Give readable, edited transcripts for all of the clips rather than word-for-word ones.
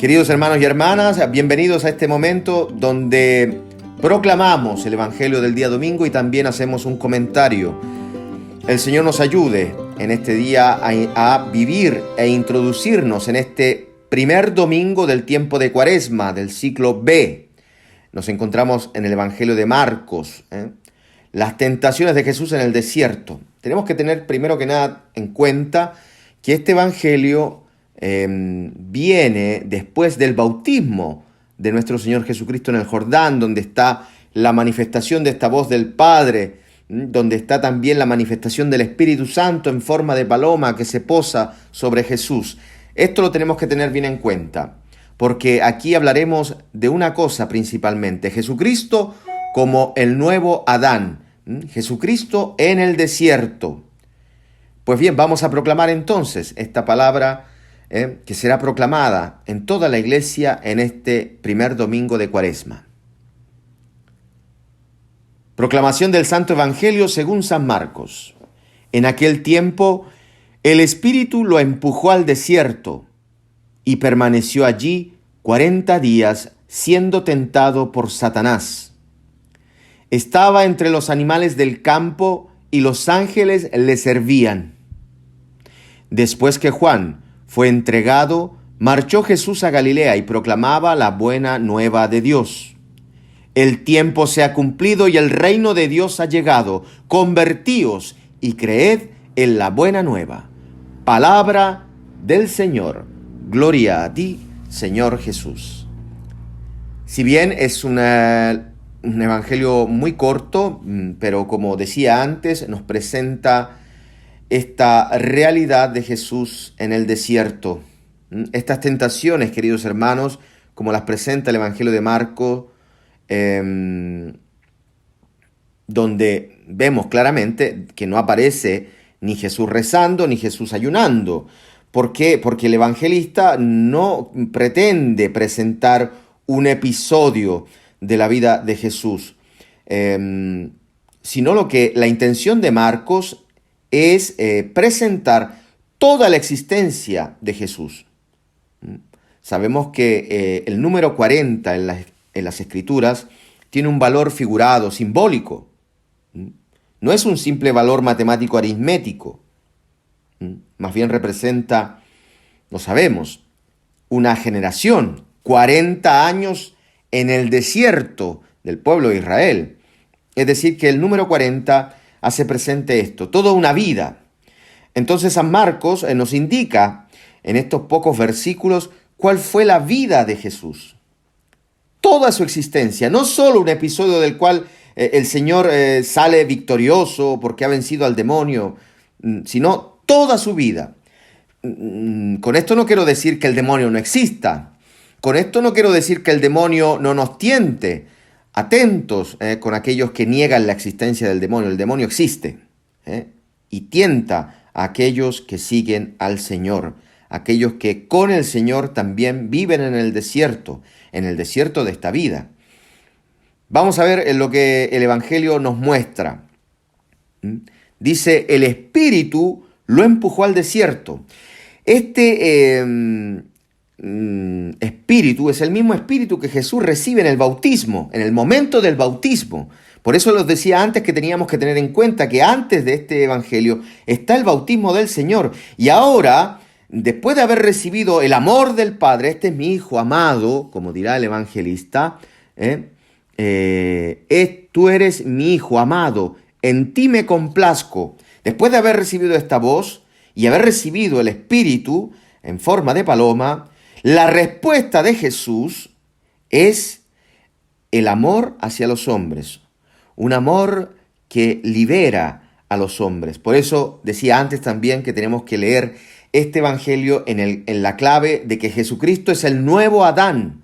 Queridos hermanos y hermanas, bienvenidos a este momento donde proclamamos el Evangelio del día domingo y también hacemos un comentario. El Señor nos ayude en este día a vivir e introducirnos en este primer domingo del tiempo de Cuaresma, del ciclo B. Nos encontramos en el Evangelio de Marcos, las tentaciones de Jesús en el desierto. Tenemos que tener primero que nada en cuenta que este Evangelio viene después del bautismo de nuestro Señor Jesucristo en el Jordán, donde está la manifestación de esta voz del Padre, donde está también la manifestación del Espíritu Santo en forma de paloma que se posa sobre Jesús. Esto lo tenemos que tener bien en cuenta, porque aquí hablaremos de una cosa principalmente: Jesucristo como el nuevo Adán, Jesucristo en el desierto. Pues bien, vamos a proclamar entonces esta palabra que será proclamada en toda la iglesia en este primer domingo de Cuaresma. Proclamación del Santo Evangelio según San Marcos. En aquel tiempo, el Espíritu lo empujó al desierto y permaneció allí 40 días siendo tentado por Satanás. Estaba entre los animales del campo y los ángeles le servían. Después que Juan fue entregado, marchó Jesús a Galilea y proclamaba la buena nueva de Dios. El tiempo se ha cumplido y el reino de Dios ha llegado. Convertíos y creed en la buena nueva. Palabra del Señor. Gloria a ti, Señor Jesús. Si bien es un evangelio muy corto, pero como decía antes, nos presenta esta realidad de Jesús en el desierto. Estas tentaciones, queridos hermanos, como las presenta el Evangelio de Marcos, donde vemos claramente que no aparece ni Jesús rezando ni Jesús ayunando. ¿Por qué? Porque el evangelista no pretende presentar un episodio de la vida de Jesús, sino la intención de Marcos es presentar toda la existencia de Jesús. Sabemos que el número 40 en las Escrituras tiene un valor figurado, simbólico. No es un simple valor matemático aritmético. Más bien representa, lo sabemos, una generación, 40 años en el desierto del pueblo de Israel. Es decir, que el número 40 hace presente esto, toda una vida. Entonces San Marcos nos indica en estos pocos versículos cuál fue la vida de Jesús. Toda su existencia, no solo un episodio del cual el Señor sale victorioso porque ha vencido al demonio, sino toda su vida. Con esto no quiero decir que el demonio no exista. Con esto no quiero decir que el demonio no nos tiente. Atentos con aquellos que niegan la existencia del demonio. El demonio existe y tienta a aquellos que siguen al Señor, aquellos que con el Señor también viven en el desierto de esta vida. Vamos a ver lo que el Evangelio nos muestra. Dice, el Espíritu lo empujó al desierto. Este Espíritu es el mismo Espíritu que Jesús recibe en el bautismo, en el momento del bautismo. Por eso les decía antes que teníamos que tener en cuenta que antes de este Evangelio está el bautismo del Señor. Y ahora, después de haber recibido el amor del Padre, este es mi Hijo amado, como dirá el evangelista, tú eres mi Hijo amado, en ti me complazco. Después de haber recibido esta voz y haber recibido el Espíritu en forma de paloma, la respuesta de Jesús es el amor hacia los hombres, un amor que libera a los hombres. Por eso decía antes también que tenemos que leer este evangelio en la clave de que Jesucristo es el nuevo Adán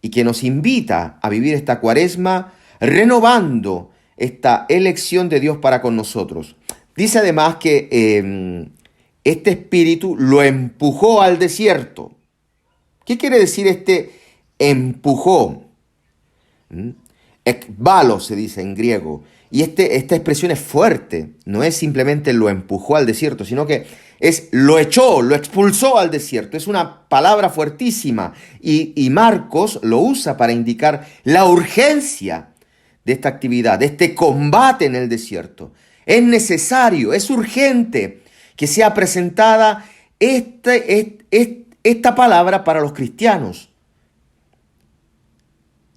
y que nos invita a vivir esta Cuaresma renovando esta elección de Dios para con nosotros. Dice además que este Espíritu lo empujó al desierto. ¿Qué quiere decir este empujó? Ekbalo se dice en griego. Y esta expresión es fuerte, no es simplemente lo empujó al desierto, sino que lo echó, lo expulsó al desierto. Es una palabra fuertísima y Marcos lo usa para indicar la urgencia de esta actividad, de este combate en el desierto. Es necesario, es urgente que sea presentada esta palabra para los cristianos.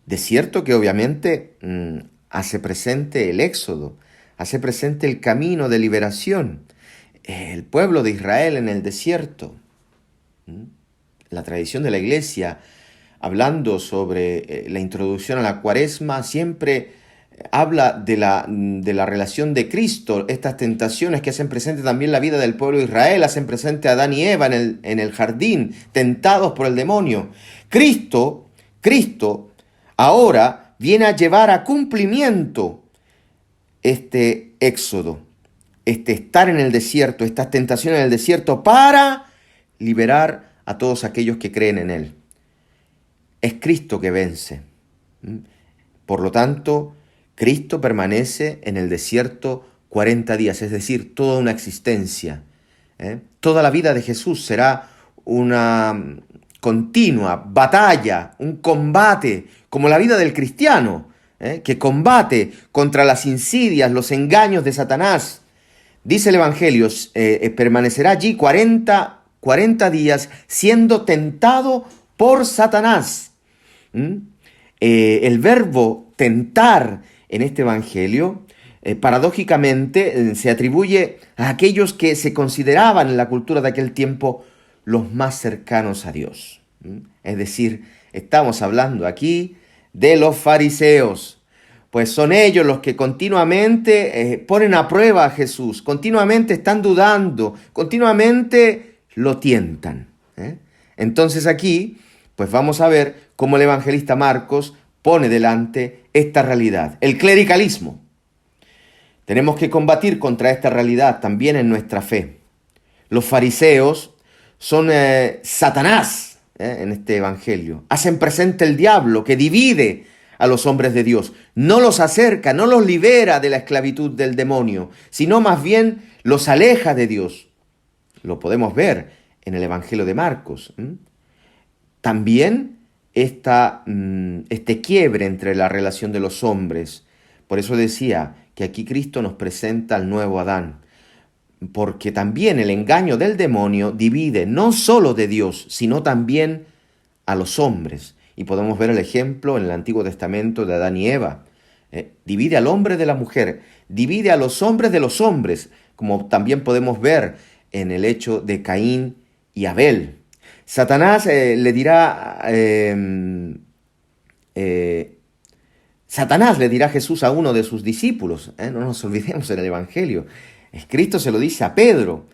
Desierto que obviamente hace presente el éxodo, hace presente el camino de liberación, el pueblo de Israel en el desierto. La tradición de la iglesia, hablando sobre la introducción a la Cuaresma, siempre habla de la relación de Cristo, estas tentaciones que hacen presente también la vida del pueblo de Israel, hacen presente a Adán y Eva en el jardín, tentados por el demonio. Cristo ahora viene a llevar a cumplimiento este éxodo, este estar en el desierto, estas tentaciones en el desierto para liberar a todos aquellos que creen en Él. Es Cristo que vence. Por lo tanto, Cristo permanece en el desierto 40 días, es decir, toda una existencia. Toda la vida de Jesús será una continua batalla, un combate, como la vida del cristiano, que combate contra las insidias, los engaños de Satanás. Dice el Evangelio, permanecerá allí 40 días siendo tentado por Satanás. El verbo tentar en este Evangelio, paradójicamente, se atribuye a aquellos que se consideraban en la cultura de aquel tiempo los más cercanos a Dios. Es decir, estamos hablando aquí de los fariseos, pues son ellos los que continuamente ponen a prueba a Jesús, continuamente están dudando, continuamente lo tientan. Entonces aquí, pues vamos a ver cómo el evangelista Marcos pone delante esta realidad, el clericalismo. Tenemos que combatir contra esta realidad también en nuestra fe. Los fariseos son Satanás en este evangelio. Hacen presente el diablo que divide a los hombres de Dios. No los acerca, no los libera de la esclavitud del demonio, sino más bien los aleja de Dios. Lo podemos ver en el evangelio de Marcos. También este quiebre entre la relación de los hombres. Por eso decía que aquí Cristo nos presenta al nuevo Adán, porque también el engaño del demonio divide no solo de Dios, sino también a los hombres. Y podemos ver el ejemplo en el Antiguo Testamento de Adán y Eva. Divide al hombre de la mujer, divide a los hombres de los hombres, como también podemos ver en el hecho de Caín y Abel. Satanás le dirá a Jesús a uno de sus discípulos, no nos olvidemos en el Evangelio. Cristo se lo dice a Pedro.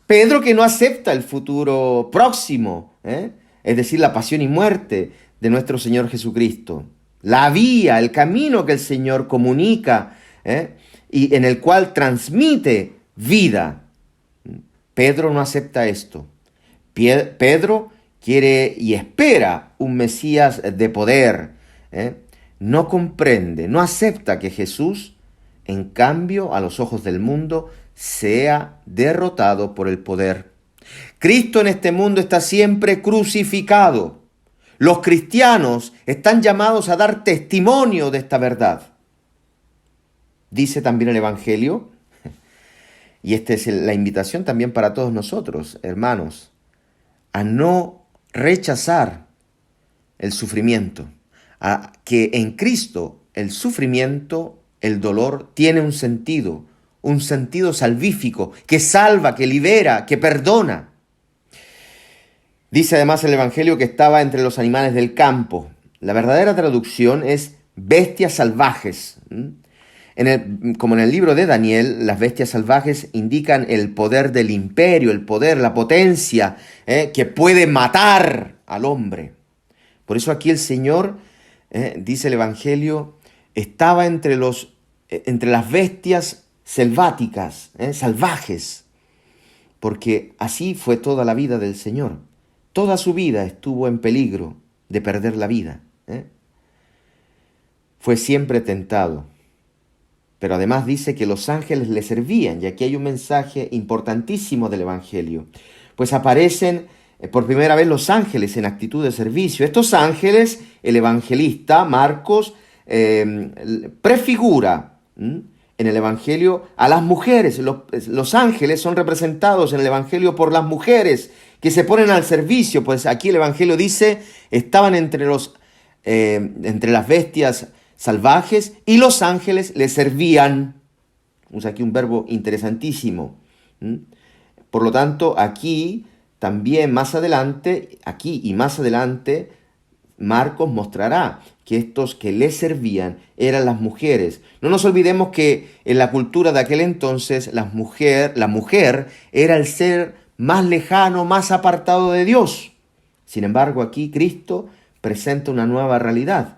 Pedro que no acepta el futuro próximo, es decir, la pasión y muerte de nuestro Señor Jesucristo. La vía, el camino que el Señor comunica y en el cual transmite vida. Pedro no acepta esto. Pedro quiere y espera un Mesías de poder. No comprende, no acepta que Jesús, en cambio, a los ojos del mundo, sea derrotado por el poder. Cristo en este mundo está siempre crucificado. Los cristianos están llamados a dar testimonio de esta verdad. Dice también el Evangelio, y esta es la invitación también para todos nosotros, hermanos, a no rechazar el sufrimiento, a que en Cristo el sufrimiento, el dolor, tiene un sentido salvífico, que salva, que libera, que perdona. Dice además el Evangelio que estaba entre los animales del campo. La verdadera traducción es bestias salvajes. Como en el libro de Daniel, las bestias salvajes indican el poder del imperio, el poder, la potencia que puede matar al hombre. Por eso aquí el Señor, dice el Evangelio, estaba entre las bestias selváticas, salvajes, porque así fue toda la vida del Señor. Toda su vida estuvo en peligro de perder la vida. Fue siempre tentado, pero además dice que los ángeles le servían, y aquí hay un mensaje importantísimo del Evangelio, pues aparecen por primera vez los ángeles en actitud de servicio. Estos ángeles, el evangelista Marcos prefigura en el Evangelio a las mujeres. Los ángeles son representados en el Evangelio por las mujeres que se ponen al servicio, pues aquí el Evangelio dice, estaban entre las bestias salvajes y los ángeles les servían. Usa aquí un verbo interesantísimo. Por lo tanto, aquí también más adelante, Marcos mostrará que estos que le servían eran las mujeres. No nos olvidemos que en la cultura de aquel entonces la mujer era el ser más lejano, más apartado de Dios. Sin embargo, aquí Cristo presenta una nueva realidad.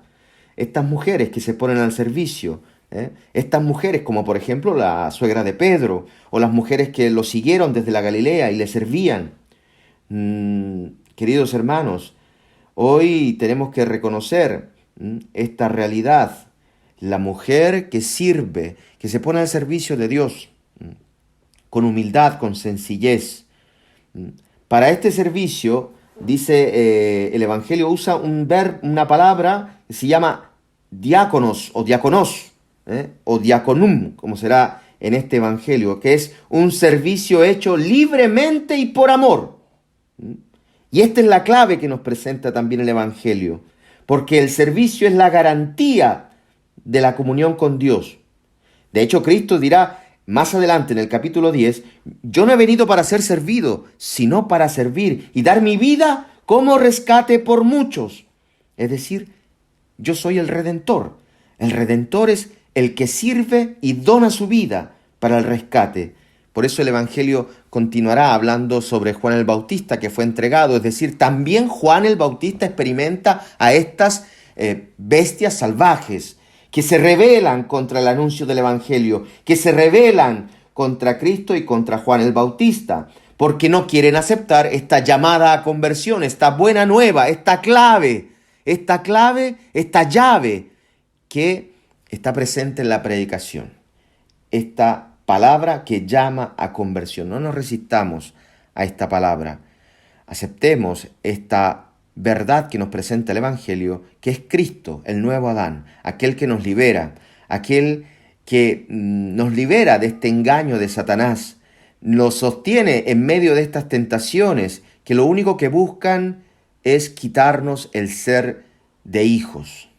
Estas mujeres que se ponen al servicio, estas mujeres como por ejemplo la suegra de Pedro, o las mujeres que lo siguieron desde la Galilea y le servían. Queridos hermanos, hoy tenemos que reconocer esta realidad. La mujer que sirve, que se pone al servicio de Dios, con humildad, con sencillez. Para este servicio, dice el Evangelio, usa una palabra que se llama diáconos o diaconos, o diaconum, como será en este Evangelio, que es un servicio hecho libremente y por amor. Y esta es la clave que nos presenta también el Evangelio, porque el servicio es la garantía de la comunión con Dios. De hecho, Cristo dirá más adelante en el capítulo 10, yo no he venido para ser servido, sino para servir y dar mi vida como rescate por muchos. Es decir, yo soy el Redentor. El Redentor es el que sirve y dona su vida para el rescate. Por eso el Evangelio continuará hablando sobre Juan el Bautista, que fue entregado. Es decir, también Juan el Bautista experimenta a estas bestias salvajes que se rebelan contra el anuncio del Evangelio, que se rebelan contra Cristo y contra Juan el Bautista, porque no quieren aceptar esta llamada a conversión, esta buena nueva, esta llave que está presente en la predicación. Esta palabra que llama a conversión. No nos resistamos a esta palabra. Aceptemos esta verdad que nos presenta el Evangelio, que es Cristo, el nuevo Adán, aquel que nos libera, aquel que nos libera de este engaño de Satanás, nos sostiene en medio de estas tentaciones que lo único que buscan es quitarnos el ser de hijos.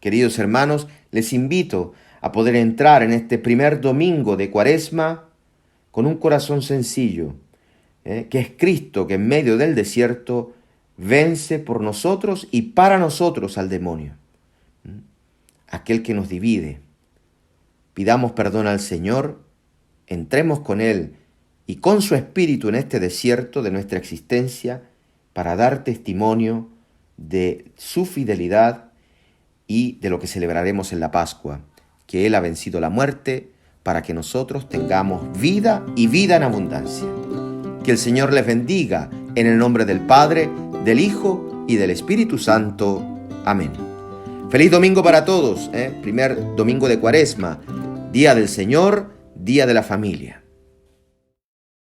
Queridos hermanos, les invito a poder entrar en este primer domingo de Cuaresma con un corazón sencillo, que es Cristo que en medio del desierto vence por nosotros y para nosotros al demonio, aquel que nos divide. Pidamos perdón al Señor, entremos con Él y con su Espíritu en este desierto de nuestra existencia para dar testimonio de su fidelidad y de lo que celebraremos en la Pascua, que Él ha vencido la muerte para que nosotros tengamos vida y vida en abundancia. Que el Señor les bendiga en el nombre del Padre, del Hijo y del Espíritu Santo. Amén. Feliz domingo para todos, primer domingo de Cuaresma, Día del Señor, Día de la Familia.